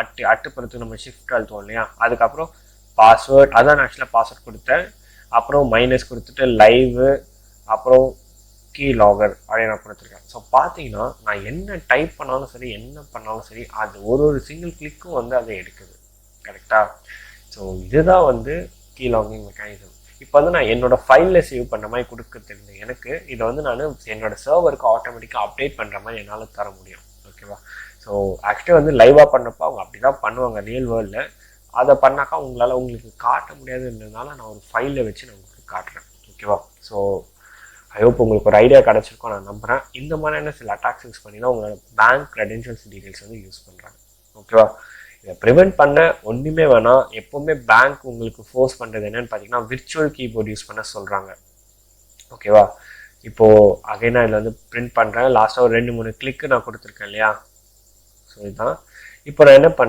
அட்டுப்புறத்துக்கு நம்ம ஷிஃப்ட் அழுத்துவோம் இல்லையா, அதுக்கப்புறம் பாஸ்வேர்ட், அதான் நான் ஆக்சுவலாக பாஸ்வேர்ட் கொடுத்தேன். அப்புறம் மைனஸ் கொடுத்துட்டு லைவு, அப்புறம் கீ லாகர் அப்படின்னு நான் கொடுத்துருக்கேன். ஸோ பார்த்தீங்கன்னா நான் என்ன டைப் பண்ணாலும் சரி, என்ன பண்ணாலும் சரி, அது ஒரு சிங்கிள் கிளிக்கும் வந்து அதை எடுக்குது. கரெக்டாக? ஸோ இதுதான் வந்து கீ லாகிங் மெக்கானிசம். இப்போ வந்து நான் என்னோட ஃபைலில் சேவ் பண்ணுற மாதிரி கொடுக்க தெரிஞ்சேன் எனக்கு. இதை வந்து நான் என்னோட சர்வருக்கு ஆட்டோமேட்டிக்காக அப்டேட் பண்ணுற மாதிரி என்னால் தர முடியும். ஓகேவா? ஸோ ஆக்சுவலி வந்து லைவாக பண்ணப்போ அவங்க அப்படி தான் பண்ணுவாங்க ரியல் வேர்ல்டில். அதை பண்ணாக்கா உங்களுக்கு காட்ட முடியாதுன்றதுனால நான் ஒரு ஃபைலில் வச்சு நான் உங்களுக்கு காட்டுறேன். ஓகேவா? ஸோ ஐ ஹோப் உங்களுக்கு ஒரு ஐடியா கிடச்சிருக்கோம் நான் நம்புகிறேன். இந்த மாதிரியான சில அட்டாக்ஸ் யூஸ் பண்ணி தான் உங்களோட பேங்க் க்ரெடென்ஷியல்ஸ் டீட்டெயில்ஸ் வந்து யூஸ் பண்ணுறாங்க. ஓகேவா? இதை ப்ரிவெண்ட் பண்ண ஒன்றுமே வேணாம். எப்போவுமே பேங்க் உங்களுக்கு ஃபோர்ஸ் பண்ணுறது என்னன்னு பார்த்தீங்கன்னா விர்ச்சுவல் கீபோர்டு யூஸ் பண்ண சொல்கிறாங்க. ஓகேவா? இப்போது அகைன் நான் இதில் வந்து பிரிண்ட் பண்ணுறேன். லாஸ்ட்டாக ஒரு 2-3 கிளிக்கு நான் கொடுத்துருக்கேன் இல்லையா? ஸோ இதுதான் இப்போ நான் என்ன பண்ணுறேன்,